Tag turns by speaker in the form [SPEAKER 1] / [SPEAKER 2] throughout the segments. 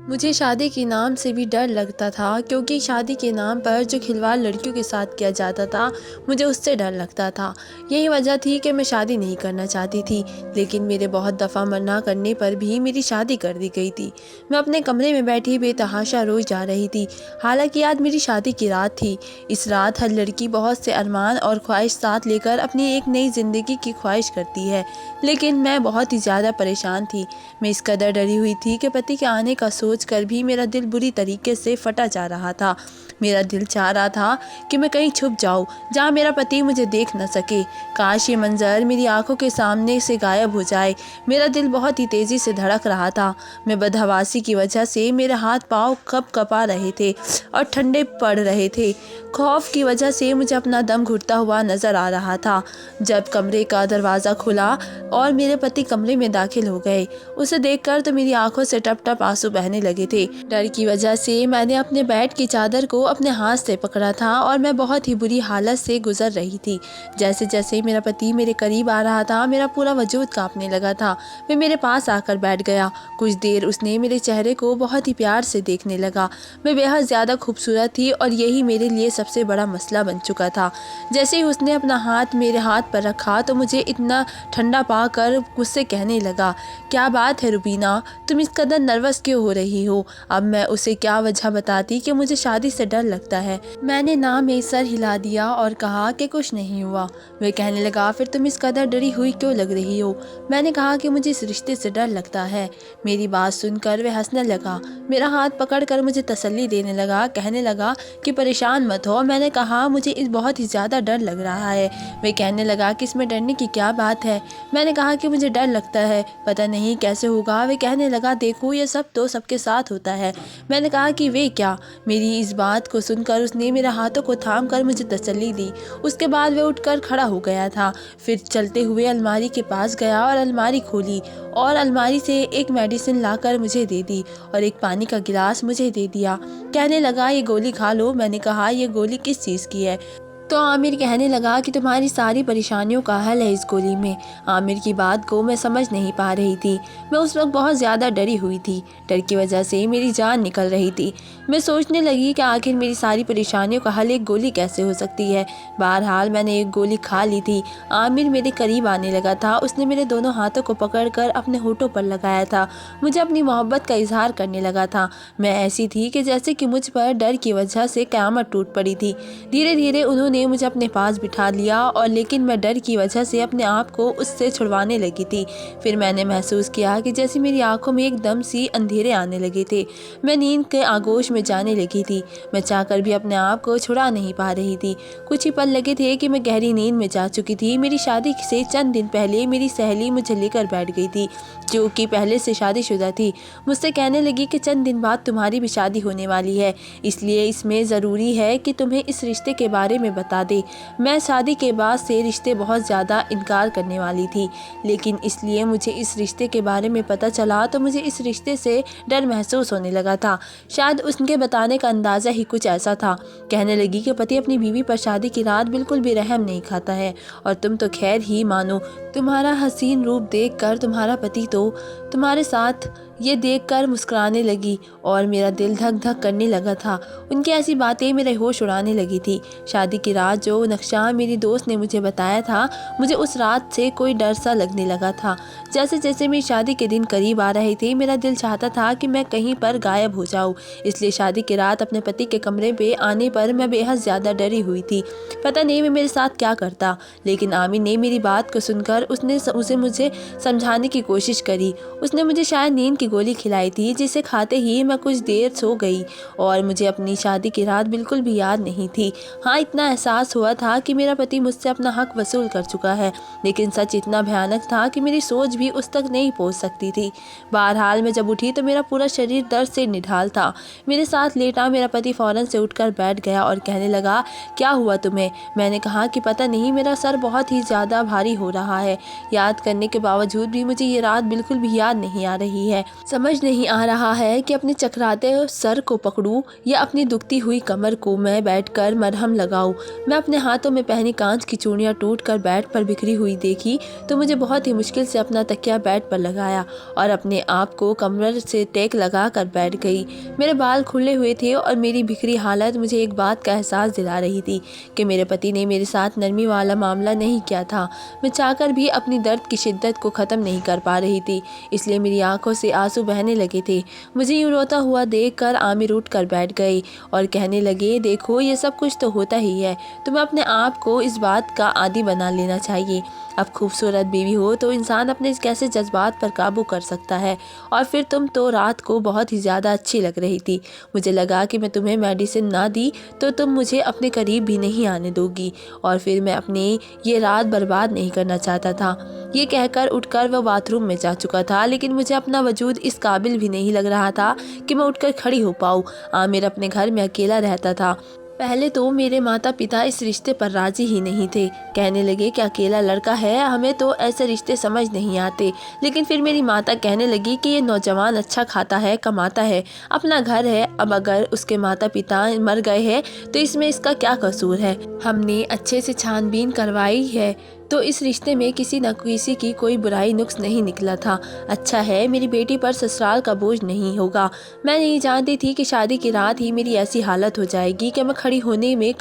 [SPEAKER 1] मुझे शादी के नाम से भी डर लगता था, क्योंकि शादी के नाम पर जो खिलवाड़ लड़कियों के साथ किया जाता था, मुझे उससे डर लगता था। यही वजह थी कि मैं शादी नहीं करना चाहती थी, लेकिन मेरे बहुत दफ़ा मना करने पर भी मेरी शादी कर दी गई थी। मैं अपने कमरे में बैठी बेतहाशा रोई जा रही थी। हालांकि आज मेरी शादी की रात थी। इस रात हर लड़की बहुत से अरमान और ख्वाहिश साथ लेकर अपनी एक नई ज़िंदगी की ख्वाहिश करती है, लेकिन मैं बहुत ही ज़्यादा परेशान थी। मैं इस कदर डरी हुई थी कि पति के आने का सोच कर भी मेरा दिल बुरी तरीके से फटा जा रहा था। मेरा दिल चाह रहा था कि मैं कहीं छुप जाऊं, जहां मेरा पति मुझे देख न सके। काश ये मंजर मेरी आंखों के सामने से गायब हो जाए। मेरा दिल बहुत ही तेज़ी से धड़क रहा था। मैं बदहवासी की वजह से मेरे हाथ पाँव कँपा रहे थे और ठंडे पड़ रहे थे। खौफ की वजह से मुझे अपना दम घुटता हुआ नज़र आ रहा था। जब कमरे का दरवाज़ा खुला और मेरे पति कमरे में दाखिल हो गए, उसे देखकर तो मेरी आंखों से टप टप आंसू बहने लगे थे। डर की वजह से मैंने अपने बेड की चादर को अपने हाथ से पकड़ा था और मैं बहुत ही बुरी हालत से गुजर रही थी। जैसे जैसे मेरा पति मेरे करीब आ रहा था, मेरा पूरा वजूद कांपने लगा था। वह मेरे पास आकर बैठ गया। कुछ देर उसने मेरे चेहरे को बहुत ही प्यार से देखने लगा। मैं बेहद ज़्यादा खूबसूरत थी और यही मेरे लिए सबसे बड़ा मसला बन चुका था। जैसे ही उसने अपना हाथ मेरे हाथ पर रखा तो मुझे इतना ठंडा पाकर मुझसे कहने लगा, क्या बात है रुबीना, तुम इस कदर नर्वस क्यों हो रही हो? अब मैं उसे क्या वजह बताती कि मुझे शादी से डर लगता है। मैंने ना में सर हिला दिया और कहा कि कुछ नहीं हुआ। वह कहने लगा, फिर तुम इस कदर डरी हुई क्यों लग रही हो? मैंने कहा कि मुझे इस रिश्ते से डर लगता है। मेरी बात सुनकर वह हंसने लगा। मेरा हाथ पकड़कर मुझे तसल्ली देने लगा, कहने लगा कि परेशान मत हो। मैंने कहा, मुझे इस बहुत ही ज़्यादा डर लग रहा है। वह कहने लगा कि इसमें डरने की क्या बात है? मैंने कहा कि मुझे डर लगता है, पता नहीं कैसे होगा। वे कहने लगा, देखो ये सब तो सबके साथ होता है। मैंने कहा कि वे क्या? मेरी इस बात को सुनकर उसने मेरे हाथों को थाम कर मुझे तसल्ली दी। उसके बाद वह उठकर खड़ा हो गया था। फिर चलते हुए अलमारी के पास गया और अलमारी खोली और अलमारी से एक मेडिसिन लाकर मुझे दे दी और एक पानी का गिलास मुझे दे दिया। कहने लगा, ये गोली खा लो। मैंने कहा, ये गोली किस चीज़ की है? तो आमिर कहने लगा कि तुम्हारी सारी परेशानियों का हल है इस गोली में। आमिर की बात को मैं समझ नहीं पा रही थी। मैं उस वक्त बहुत ज़्यादा डरी हुई थी। डर की वजह से मेरी जान निकल रही थी। मैं सोचने लगी कि आखिर मेरी सारी परेशानियों का हल एक गोली कैसे हो सकती है। बहरहाल मैंने एक गोली खा ली थी। आमिर मेरे करीब आने लगा था। उसने मेरे दोनों हाथों को पकड़कर अपने होठों पर लगाया था। मुझे अपनी मोहब्बत का इजहार करने लगा था। मैं ऐसी थी कि जैसे कि मुझ पर डर की वजह से क़यामत टूट पड़ी थी। धीरे धीरे उन्होंने मुझे अपने पास बिठा लिया और लेकिन मैं डर की वजह से अपने आप को उससे छुड़वाने लगी थी। फिर मैंने महसूस किया कि जैसे मेरी आंखों में एकदम सी अंधेरे आने लगे थे। मैं नींद के आगोश में जाने लगी थी। मैं चाहकर भी अपने आप को छुड़ा नहीं पा रही थी। कुछ ही पल लगे थे कि मैं गहरी नींद में जा चुकी थी। मेरी शादी से चंद दिन पहले मेरी सहेली मुझे लेकर बैठ गई थी, जो कि पहले से शादीशुदा थी। मुझसे कहने लगी कि चंद दिन बाद तुम्हारी भी शादी होने वाली है, इसलिए इसमें ज़रूरी है कि तुम्हें इस रिश्ते के बारे में बता दे। मैं शादी के बाद से रिश्ते बहुत ज़्यादा इनकार करने वाली थी, लेकिन इसलिए मुझे इस रिश्ते के बारे में पता चला तो मुझे इस रिश्ते से डर महसूस होने लगा था। शायद उसके बताने का अंदाज़ा ही कुछ ऐसा था। कहने लगी कि पति अपनी बीवी पर शादी की रात बिल्कुल भी रहम नहीं खाता है, और तुम तो खैर ही मानो। तुम्हारा हसीन रूप देखकर तुम्हारा पति तो तुम्हारे साथ ये देखकर मुस्कुराने लगी और मेरा दिल धक धक करने लगा था। उनकी ऐसी बातें मेरे होश उड़ाने लगी थी। शादी की रात जो नक्शा मेरी दोस्त ने मुझे बताया था, मुझे उस रात से कोई डर सा लगने लगा था। जैसे जैसे मेरी शादी के दिन करीब आ रहे थे, मेरा दिल चाहता था कि मैं कहीं पर गायब हो जाऊं। इसलिए शादी की रात अपने पति के कमरे पे आने पर मैं बेहद ज़्यादा डरी हुई थी। पता नहीं मैं मेरे साथ क्या करता, लेकिन आमिर ने मेरी बात को सुनकर उसे मुझे समझाने की कोशिश करी। उसने मुझे शायद नींद की गोली खिलाई थी, जिसे खाते ही मैं कुछ देर सो गई और मुझे अपनी शादी की रात बिल्कुल भी याद नहीं थी। हाँ, इतना एहसास हुआ था कि मेरा पति मुझसे अपना हक वसूल कर चुका है, लेकिन सच इतना भयानक था कि मेरी सोच भी उस तक नहीं पहुंच सकती थी। बहरहाल मैं जब उठी तो मेरा पूरा शरीर दर्द से निढाल था। मेरे साथ लेटा मेरा पति फौरन से उठकर बैठ गया और कहने लगा, क्या हुआ तुम्हें? मैंने कहा कि पता नहीं, मेरा सर बहुत ही ज़्यादा भारी हो रहा है है। याद करने के बावजूद भी मुझे ये रात बिल्कुल भी याद नहीं आ रही है। समझ नहीं आ रहा है कि अपने चकराते सर को पकड़ूं या अपनी दुखती हुई कमर को मैं बैठकर मरहम लगाऊं। मैं अपने हाथों में पहनी कांच की चूड़ियाँ टूटकर बेड पर बिखरी हुई देखी तो मुझे बहुत ही मुश्किल से अपना तकिया बेड पर लगाया और अपने आप को कमर से टेक लगा कर बैठ गई। मेरे बाल खुले हुए थे और मेरी बिखरी हालत मुझे एक बात का एहसास दिला रही थी कि मेरे पति ने मेरे साथ नरमी वाला मामला नहीं किया था। मैं चाहकर भी अपनी दर्द की शिद्दत को ख़त्म नहीं कर पा रही थी, इसलिए मेरी आंखों से आंसू बहने लगे थे। मुझे यूँ रोता हुआ देखकर आमिर उठ कर बैठ गई और कहने लगे, देखो ये सब कुछ तो होता ही है, तुम्हें अपने आप को इस बात का आदी बना लेना चाहिए। अब खूबसूरत बीवी हो तो इंसान अपने कैसे जज्बात पर काबू कर सकता है। और फिर तुम तो रात को बहुत ही ज़्यादा अच्छी लग रही थी। मुझे लगा कि मैं तुम्हें मेडिसिन ना दी तो तुम मुझे अपने करीब भी नहीं आने दोगी और फिर मैं अपनी ये रात बर्बाद नहीं करना चाहता था। ये कहकर उठकर वह बाथरूम में जा चुका था, लेकिन मुझे अपना वजूद इस काबिल भी नहीं लग रहा था कि मैं उठकर खड़ी हो पाऊँ। आमिर अपने घर में अकेला रहता था। पहले तो मेरे माता पिता इस रिश्ते पर राजी ही नहीं थे। कहने लगे कि अकेला लड़का है, हमें तो ऐसे रिश्ते समझ नहीं आते। लेकिन फिर मेरी माता कहने लगी कि ये नौजवान अच्छा खाता है, कमाता है, अपना घर है, अब अगर उसके माता पिता मर गए हैं तो इसमें इसका क्या कसूर है। हमने अच्छे से छानबीन करवाई है तो इस रिश्ते में किसी न किसी की कोई बुराई नुक्स नहीं निकला था। अच्छा है मेरी बेटी पर ससुराल का बोझ नहीं होगा। मैं नहीं जानती थी कि शादी की रात ही मेरी ऐसी हालत हो जाएगी कि मैं खड़ी होने में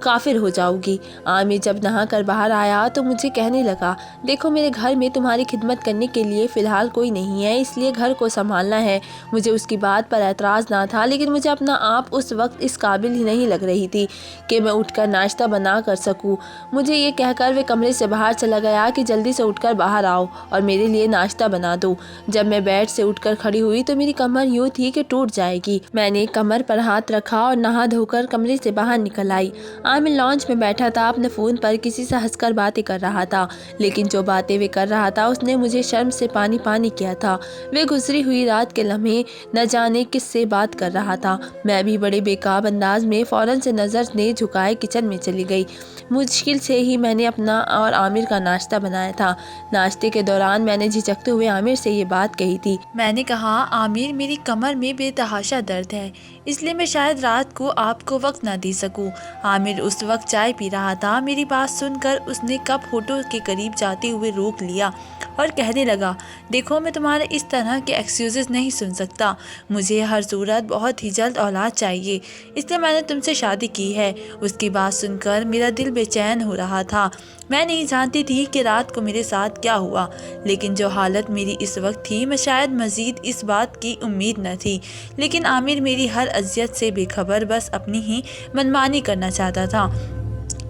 [SPEAKER 1] काफिर हो जाऊंगी। आमिर जब नहा कर बाहर आया तो मुझे कहने लगा, देखो मेरे घर में तुम्हारी खिदमत करने के लिए फ़िलहाल कोई नहीं है, इसलिए घर को संभालना है। मुझे उसकी बात पर एतराज़ ना था, लेकिन मुझे अपना आप उस वक्त इस काबिल ही नहीं लग रही थी कि मैं उठकर नाश्ता बना कर सकूँ। मुझे ये कहकर वे कमरे से बाहर चला गया कि जल्दी से उठकर बाहर आओ और मेरे लिए नाश्ता बना दो। जब मैं बेड से उठकर खड़ी हुई तो मेरी कमर यूँ थी कि टूट जाएगी। मैंने कमर पर हाथ रखा और नहा धोकर कमरे से बाहर निकल आई। आमिर लॉन्च में बैठा था, अपने फ़ोन पर किसी से हंसकर बातें कर रहा था, लेकिन जो बातें वे कर रहा था उसने मुझे शर्म से पानी पानी किया था। वे गुजरी हुई रात के लम्हे न जाने किससे बात कर रहा था। मैं भी बड़े बेकाब अंदाज में फ़ौरन से नज़र ने झुकाए किचन में चली गई। मुश्किल से ही मैंने अपना और आमिर का नाश्ता बनाया था। नाश्ते के दौरान मैंने झिझकते हुए आमिर से ये बात कही थी। मैंने कहा, आमिर मेरी कमर में बेतहाशा दर्द है, इसलिए मैं शायद रात को आपको वक्त ना दे सकूं। आमिर उस वक्त चाय पी रहा था। मेरी बात सुनकर उसने कप होठों के करीब जाते हुए रोक लिया और कहने लगा, देखो मैं तुम्हारे इस तरह के एक्सक्यूज़ेस नहीं सुन सकता। मुझे हर सूरत बहुत ही जल्द औलाद चाहिए, इसलिए मैंने तुमसे शादी की है। उसकी बात सुनकर मेरा दिल बेचैन हो रहा था। मैं नहीं जानती थी कि रात को मेरे साथ क्या हुआ, लेकिन जो हालत मेरी इस वक्त थी, मैं शायद मज़ीद इस बात की उम्मीद न थी। लेकिन आमिर मेरी हर अज़ियत से बेखबर बस अपनी ही मनमानी करना चाहता था।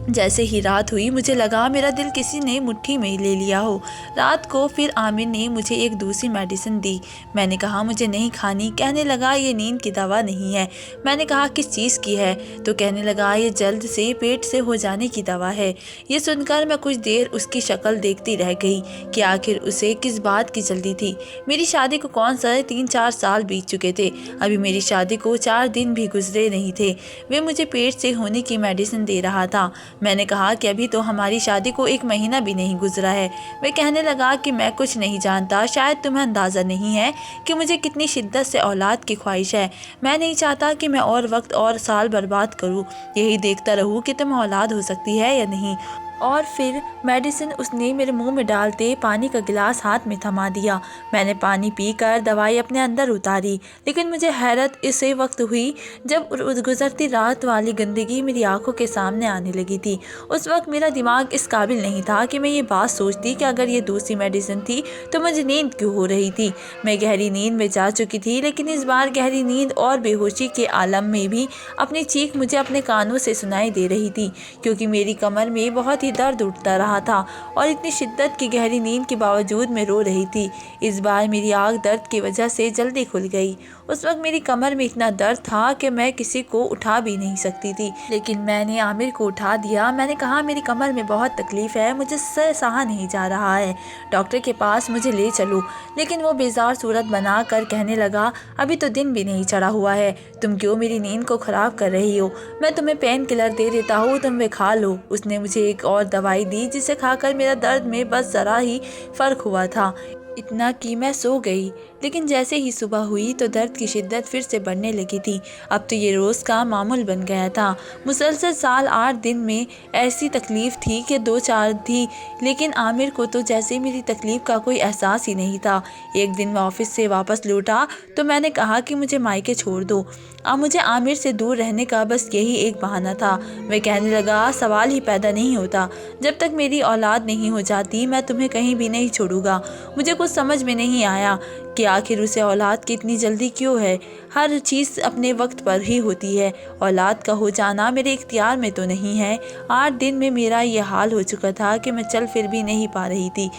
[SPEAKER 1] जैसे ही रात हुई मुझे लगा मेरा दिल किसी ने मुट्ठी में ले लिया हो। रात को फिर आमिर ने मुझे एक दूसरी मेडिसिन दी। मैंने कहा मुझे नहीं खानी। कहने लगा ये नींद की दवा नहीं है। मैंने कहा किस चीज़ की है? तो कहने लगा ये जल्द से पेट से हो जाने की दवा है। ये सुनकर मैं कुछ देर उसकी शक्ल देखती रह गई कि आखिर उसे किस बात की जल्दी थी। मेरी शादी को कौन सा 3-4 साल बीत चुके थे। अभी मेरी शादी को 4 दिन भी गुजरे नहीं थे। वे मुझे पेट से होने की मेडिसिन दे रहा था। मैंने कहा कि अभी तो हमारी शादी को 1 महीना भी नहीं गुजरा है। वह कहने लगा कि मैं कुछ नहीं जानता, शायद तुम्हें अंदाज़ा नहीं है कि मुझे कितनी शिद्दत से औलाद की ख्वाहिश है। मैं नहीं चाहता कि मैं और वक्त और साल बर्बाद करूं, यही देखता रहूं कि तुम्हें औलाद हो सकती है या नहीं। और फिर मेडिसिन उसने मेरे मुंह में डालते पानी का गिलास हाथ में थमा दिया। मैंने पानी पीकर दवाई अपने अंदर उतारी, लेकिन मुझे हैरत इसी वक्त हुई जब गुजरती रात वाली गंदगी मेरी आंखों के सामने आने लगी थी। उस वक्त मेरा दिमाग इस काबिल नहीं था कि मैं ये बात सोचती कि अगर ये दूसरी मेडिसिन थी तो मुझे नींद क्यों हो रही थी। मैं गहरी नींद में जा चुकी थी, लेकिन इस बार गहरी नींद और बेहोशी के आलम में भी अपनी चीख मुझे अपने कानों से सुनाई दे रही थी, क्योंकि मेरी कमर में बहुत दर्द उठता रहा था और इतनी शिद्दत की गहरी नींद के बावजूद मैं रो रही थी। इस बार मेरी आँख दर्द की वजह से जल्दी खुल गई। उस वक्त मेरी कमर में इतना दर्द था कि मैं किसी को उठा भी नहीं सकती थी, लेकिन मैंने आमिर को उठा दिया। मैंने कहा मेरी कमर में बहुत तकलीफ़ है, मुझे सहा नहीं जा रहा है, डॉक्टर के पास मुझे ले चलो। लेकिन वो बेजार सूरत बना कर कहने लगा, अभी तो दिन भी नहीं चढ़ा हुआ है, तुम क्यों मेरी नींद को ख़राब कर रही हो? मैं तुम्हें पेन किलर दे देता हूँ, तुम वे खा लो। उसने मुझे एक और और दवाई दी जिसे खाकर मेरा दर्द में बस ज़रा ही फ़र्क हुआ था। इतना कि मैं सो गई। लेकिन जैसे ही सुबह हुई तो दर्द की शिद्दत फिर से बढ़ने लगी थी। अब तो ये रोज़ का मामूल बन गया था। मुसलसल 7-8 दिन में ऐसी तकलीफ़ थी कि 2-4 थी, लेकिन आमिर को तो जैसे मेरी तकलीफ़ का कोई एहसास ही नहीं था। एक दिन मैं ऑफिस से वापस लौटा तो मैंने कहा कि मुझे मायके छोड़ दो। अब मुझे आमिर से दूर रहने का बस यही एक बहाना था। मैं कहने लगा, सवाल ही पैदा नहीं होता। जब तक मेरी औलाद नहीं हो जाती मैं तुम्हें कहीं भी नहीं छोड़ूंगा। मुझे कुछ समझ में नहीं आया कि आखिर उसे औलाद की इतनी जल्दी क्यों है। हर चीज़ अपने वक्त पर ही होती है। औलाद का हो जाना मेरे इख्तियार में तो नहीं है। 8 दिन में मेरा ये हाल हो चुका था कि मैं चल फिर भी नहीं पा रही थी।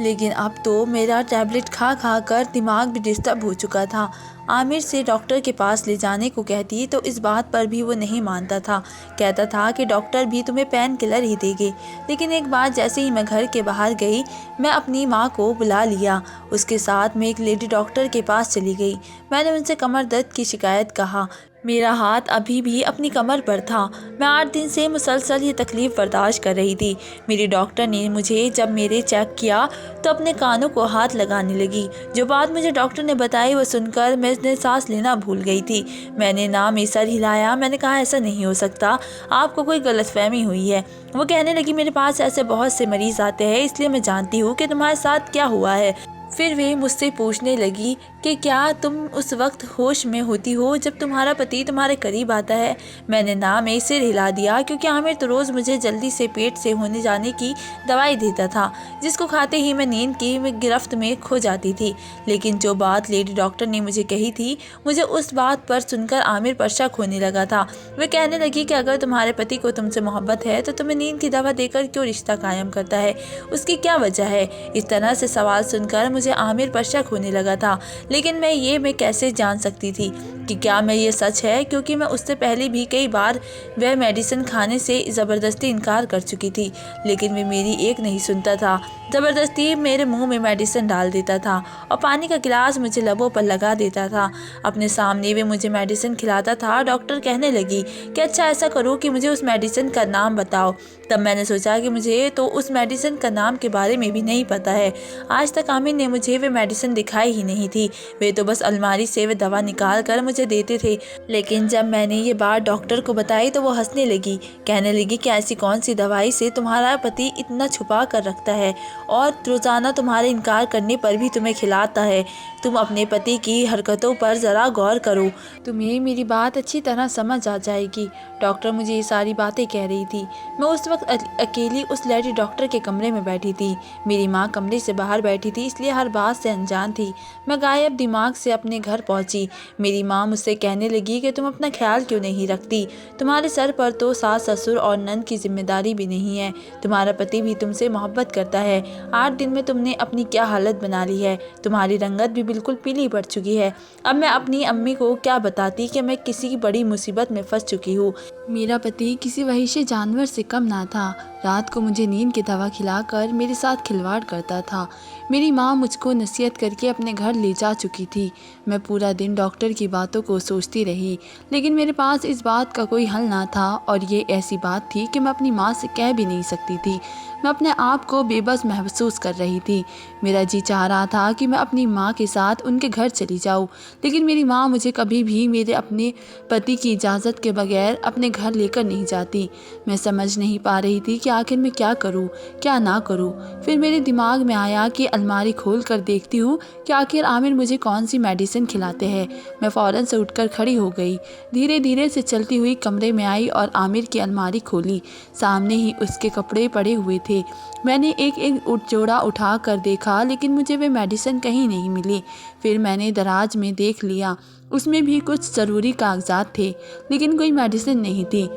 [SPEAKER 1] लेकिन अब तो मेरा टैबलेट खा खा कर दिमाग भी डिस्टर्ब हो चुका था। आमिर से डॉक्टर के पास ले जाने को कहती तो इस बात पर भी वो नहीं मानता था। कहता था कि डॉक्टर भी तुम्हें पेन किलर ही देंगे। लेकिन एक बार जैसे ही मैं घर के बाहर गई, मैं अपनी माँ को बुला लिया। उसके साथ मैं एक लेडी डॉक्टर के पास चली गई। मैंने उनसे कमर दर्द की शिकायत कहा। मेरा हाथ अभी भी अपनी कमर पर था। मैं 8 दिन से मुसलसल ये तकलीफ़ बर्दाश्त कर रही थी। मेरी डॉक्टर ने मुझे जब मेरे चेक किया तो अपने कानों को हाथ लगाने लगी। जो बात मुझे डॉक्टर ने बताई वो सुनकर मैंने सांस लेना भूल गई थी। मैंने ना में सर हिलाया। मैंने कहा, ऐसा नहीं हो सकता, आपको कोई गलतफहमी हुई है। वो कहने लगी, मेरे पास ऐसे बहुत से मरीज़ आते हैं, इसलिए मैं जानती हूँ कि तुम्हारे साथ क्या हुआ है। फिर वे मुझसे पूछने लगी कि क्या तुम उस वक्त होश में होती हो जब तुम्हारा पति तुम्हारे करीब आता है। मैंने ना में सिर हिला दिया, क्योंकि आमिर तो रोज़ मुझे जल्दी से पेट से होने जाने की दवाई देता था, जिसको खाते ही मैं नींद की गिरफ्त में खो जाती थी। लेकिन जो बात लेडी डॉक्टर ने मुझे कही थी, मुझे उस बात पर सुनकर आमिर पर शक होने लगा था। वह कहने लगी कि अगर तुम्हारे पति को तुमसे मोहब्बत है तो तुम्हें नींद की दवा देकर क्यों रिश्ता कायम करता है, उसकी क्या वजह है। इस तरह से सवाल सुनकर मुझे आमिर पर शक होने लगा था। लेकिन मैं कैसे जान सकती थी कि क्या मैं ये सच है, क्योंकि मैं उससे पहले भी कई बार वह मेडिसिन खाने से ज़बरदस्ती इनकार कर चुकी थी। लेकिन वे मेरी एक नहीं सुनता था। ज़बरदस्ती मेरे मुंह में मेडिसिन डाल देता था और पानी का गिलास मुझे लबों पर लगा देता था। अपने सामने वे मुझे मेडिसिन खिलाता था। डॉक्टर कहने लगी कि अच्छा ऐसा करो कि मुझे उस मेडिसिन का नाम बताओ। तब मैंने सोचा कि मुझे तो उस मेडिसिन का नाम के बारे में भी नहीं पता है। आज तक आमिर ने मुझे वे मेडिसिन दिखाई ही नहीं थी। वे तो बस अलमारी से वे दवा निकाल कर मुझे देते थे। लेकिन जब मैंने ये बात डॉक्टर को बताई तो वो हंसने लगी। कहने लगी कि ऐसी कौन सी दवाई से तुम्हारा पति इतना छुपा कर रखता है और रोज़ाना तुम्हारे इनकार करने पर भी तुम्हें खिलाता है। तुम अपने पति की हरकतों पर ज़रा गौर करो, तुम्हें मेरी बात अच्छी तरह समझ आ जाएगी। डॉक्टर मुझे ये सारी बातें कह रही थी। मैं उस वक्त अकेली उस लेडी डॉक्टर के कमरे में बैठी थी। मेरी माँ कमरे से बाहर बैठी थी, इसलिए हर बात से अनजान थी। मैं गायब दिमाग से अपने घर पहुंची। मेरी माँ मुझसे कहने लगी कि तुम अपना ख्याल क्यों नहीं रखती। तुम्हारे सर पर तो सास ससुर और नंद की जिम्मेदारी भी नहीं है। तुम्हारा पति भी तुमसे मोहब्बत करता है। 8 दिन में तुमने अपनी क्या हालत बना ली है। तुम्हारी रंगत भी बिल्कुल पीली पड़ चुकी है। अब मैं अपनी अम्मी को क्या बताती कि मैं किसी बड़ी मुसीबत में फंस चुकी हूँ। मेरा पति किसी वहशी जानवर से कम ना था। रात को मुझे नींद की दवा खिलाकर मेरे साथ खिलवाड़ करता था। मेरी माँ मुझको नसीहत करके अपने घर ले जा चुकी थी। मैं पूरा दिन डॉक्टर की बातों को सोचती रही, लेकिन मेरे पास इस बात का कोई हल ना था। और ये ऐसी बात थी कि मैं अपनी माँ से कह भी नहीं सकती थी। मैं अपने आप को बेबस महसूस कर रही थी। मेरा जी चाह रहा था कि मैं अपनी माँ के साथ उनके घर चली जाऊँ, लेकिन मेरी माँ मुझे कभी भी मेरे अपने पति की इजाज़त के बगैर अपने घर लेकर नहीं जाती। मैं समझ नहीं पा रही थी कि आखिर मैं क्या करूँ, क्या ना करूँ। फिर मेरे दिमाग में आया कि अलमारी खोल कर देखती हूँ कि आखिर आमिर मुझे कौन सी मेडिसिन खिलाते हैं। मैं फ़ौरन से उठकर खड़ी हो गई, धीरे धीरे से चलती हुई कमरे में आई और आमिर की अलमारी खोली। सामने ही उसके कपड़े पड़े हुए थे। मैंने एक एक जोड़ा उठा कर देखा, लेकिन मुझे वे मेडिसिन कहीं नहीं मिली। फिर मैंने दराज में देख लिया, उसमें भी कुछ ज़रूरी कागजात थे, लेकिन कोई मेडिसिन नहीं थी।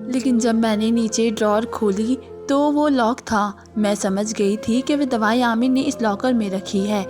[SPEAKER 1] लेकिन जब मैंने नीचे ड्रॉर खोली तो वो लॉक था। मैं समझ गई थी कि वह दवाई आमिर ने इस लॉकर में रखी है।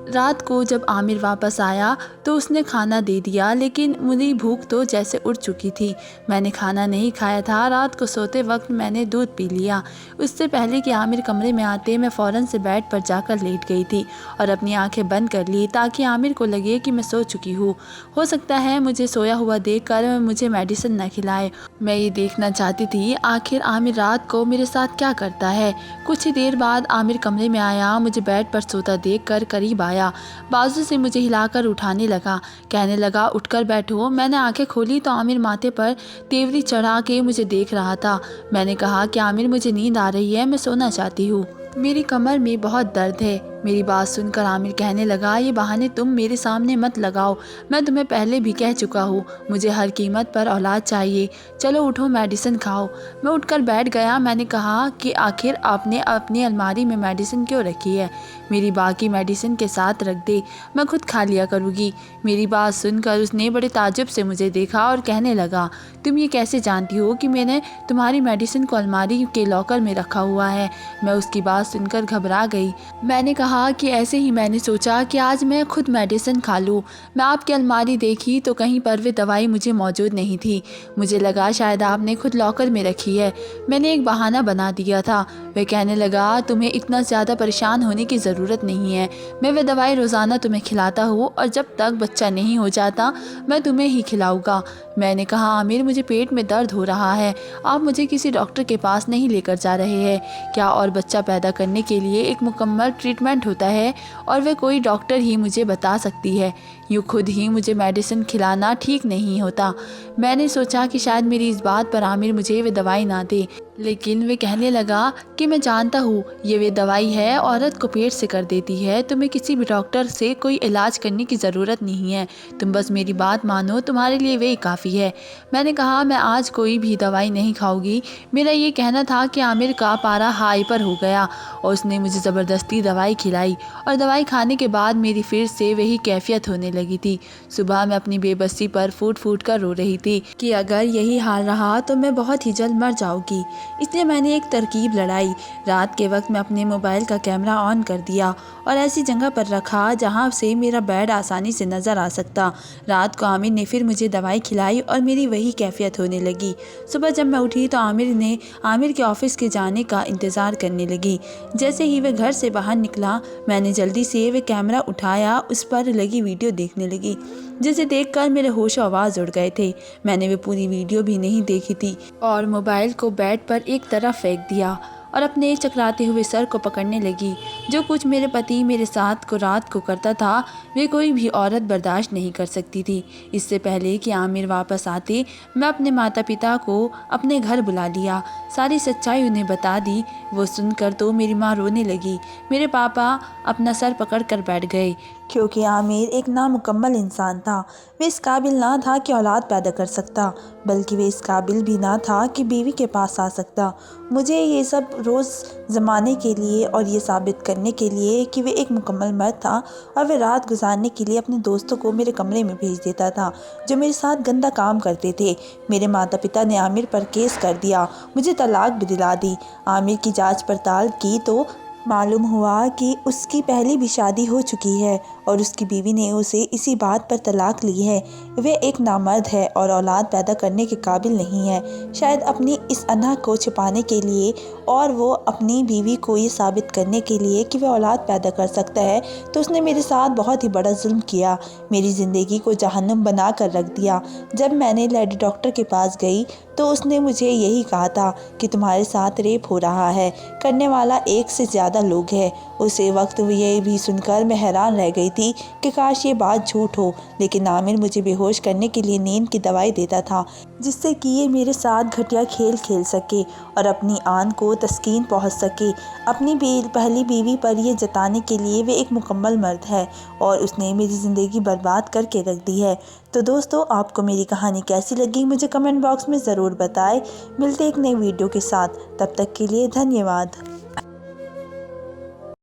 [SPEAKER 1] रात को जब आमिर वापस आया तो उसने खाना दे दिया, लेकिन मेरी भूख तो जैसे उड़ चुकी थी। मैंने खाना नहीं खाया था। रात को सोते वक्त मैंने दूध पी लिया। उससे पहले कि आमिर कमरे में आते मैं फ़ौरन से बेड पर जाकर लेट गई थी और अपनी आंखें बंद कर ली ताकि आमिर को लगे कि मैं सो चुकी हूँ। हो सकता है मुझे सोया हुआ देखकर मुझे मेडिसिन न खिलाए। मैं ये देखना चाहती थी आखिर आमिर रात को मेरे साथ क्या करता है। कुछ ही देर बाद आमिर कमरे में आया। मुझे बेड पर सोता देखकर करीब आया, बाजू से मुझे हिलाकर उठाने लगा, कहने लगा उठकर बैठो। मैंने आंखें खोली तो आमिर माथे पर तेवरी चढ़ा के मुझे देख रहा था। मैंने कहा कि आमिर मुझे नींद आ रही है, मैं सोना चाहती हूँ, मेरी कमर में बहुत दर्द है। मेरी बात सुनकर आमिर कहने लगा ये बहाने तुम मेरे सामने मत लगाओ, मैं तुम्हें पहले भी कह चुका हूँ मुझे हर कीमत पर औलाद चाहिए। चलो उठो मेडिसिन खाओ। मैं उठकर बैठ गया। मैंने कहा कि आखिर आपने अपनी अलमारी में मेडिसिन क्यों रखी है? मेरी बाकी मेडिसिन के साथ रख दे, मैं खुद खा लिया करूँगी। मेरी बात सुनकर उसने बड़े ताज्जुब से मुझे देखा और कहने लगा तुम ये कैसे जानती हो कि मैंने तुम्हारी मेडिसिन को अलमारी के लॉकर में रखा हुआ है? मैं उसकी बात सुनकर घबरा गई। मैंने कहा कि ऐसे ही मैंने सोचा कि आज मैं खुद मेडिसिन खा लूँ। मैं आपकी अलमारी देखी तो कहीं पर वे दवाई मुझे मौजूद नहीं थी। मुझे लगा शायद आपने खुद लॉकर में रखी है। मैंने एक बहाना बना दिया था। वह कहने लगा तुम्हें इतना ज़्यादा परेशान होने की ज़रूरत नहीं है, मैं वह दवाई रोज़ाना तुम्हें खिलाता हूँ और जब तक बच्चा नहीं हो जाता मैं तुम्हें ही खिलाऊँगा। मैंने कहा आमिर मुझे पेट में दर्द हो रहा है, आप मुझे किसी डॉक्टर के पास नहीं लेकर जा रहे हैं क्या? और बच्चा पैदा करने के लिए एक मुकम्मल ट्रीटमेंट होता है और वह कोई डॉक्टर ही मुझे बता सकती है। यूँ खुद ही मुझे मेडिसिन खिलाना ठीक नहीं होता। मैंने सोचा कि शायद मेरी इस बात पर आमिर मुझे वे दवाई ना दे, लेकिन वे कहने लगा कि मैं जानता हूँ ये वे दवाई है, औरत को पेट से कर देती है, तुम्हें किसी भी डॉक्टर से कोई इलाज करने की ज़रूरत नहीं है, तुम बस मेरी बात मानो, तुम्हारे लिए वे काफ़ी है। मैंने कहा मैं आज कोई भी दवाई नहीं खाऊंगी। मेरा ये कहना था कि आमिर का पारा हाई पर हो गया और उसने मुझे ज़बरदस्ती दवाई खिलाई और दवाई खाने के बाद मेरी फिर से वही कैफियत होने लगी थी। सुबह मैं अपनी बेबसी पर फूट फूट कर रो रही थी कि अगर यही हाल रहा तो मैं बहुत ही जल्द मर जाऊंगी। इसलिए मैंने एक तरकीब लड़ाई। रात के वक्त मैं अपने मोबाइल का कैमरा ऑन कर दिया और ऐसी जगह पर रखा जहां से मेरा बेड आसानी से नज़र आ सकता। रात को आमिर ने फिर मुझे दवाई खिलाई और मेरी वही कैफियत होने लगी। सुबह जब मैं उठी तो आमिर के ऑफिस के जाने का इंतज़ार करने लगी। जैसे ही वह घर से बाहर निकला मैंने जल्दी से वह कैमरा उठाया, उस पर लगी वीडियो देखने लगी, जिसे देखकर मेरे होश आवाज़ उड़ गए थे। मैंने वे पूरी वीडियो भी नहीं देखी थी और मोबाइल को बेड पर एक तरफ फेंक दिया और अपने चकराते हुए सर को पकड़ने लगी। जो कुछ मेरे पति मेरे साथ को रात को करता था वे कोई भी औरत बर्दाश्त नहीं कर सकती थी। इससे पहले कि आमिर वापस आते मैं अपने माता पिता को अपने घर बुला लिया, सारी सच्चाई उन्हें बता दी। वो सुनकर तो मेरी माँ रोने लगी। मेरे पापा अपना सर पकड़ कर बैठ गए क्योंकि आमिर एक नामुकम्मल इंसान था। वे इस काबिल ना था कि औलाद पैदा कर सकता, बल्कि वे इस काबिल भी ना था कि बीवी के पास आ सकता। मुझे ये सब रोज़ ज़माने के लिए और ये साबित करने के लिए कि वे एक मुकम्मल मर्द था और वे रात गुजारने के लिए अपने दोस्तों को मेरे कमरे में भेज देता था जो मेरे साथ गंदा काम करते थे। मेरे माता पिता ने आमिर पर केस कर दिया, मुझे तलाक भी दिला दी। आमिर की जांच पड़ताल की तो मालूम हुआ कि उसकी पहले भी शादी हो चुकी है और उसकी बीवी ने उसे इसी बात पर तलाक ली है। वे एक नामर्द है और औलाद पैदा करने के काबिल नहीं है। शायद अपनी इस अना को छिपाने के लिए और वो अपनी बीवी को ये साबित करने के लिए कि वह औलाद पैदा कर सकता है, तो उसने मेरे साथ बहुत ही बड़ा जुल्म किया, मेरी ज़िंदगी को जहन्नुम बना कर रख दिया। जब मैंने लेडी डॉक्टर के पास गई तो उसने मुझे यही कहा था कि तुम्हारे साथ रेप हो रहा है, करने वाला एक से ज़्यादा लोग हैं। उसी वक्त ये भी सुनकर मैं हैरान रह गई थी कि काश ये बात झूठ हो, लेकिन आमिर मुझे बेहोश करने के लिए नींद की दवाई देता था जिससे कि ये मेरे साथ घटिया खेल खेल सके और अपनी आन को तस्कीन पहुंच सके। अपनी पहली बीवी पर यह जताने के लिए वे एक मुकम्मल मर्द है और उसने मेरी ज़िंदगी बर्बाद करके रख दी है। तो दोस्तों, आपको मेरी कहानी कैसी लगी मुझे कमेंट बॉक्स में ज़रूर बताएं। मिलते एक नई वीडियो के साथ, तब तक के लिए धन्यवाद।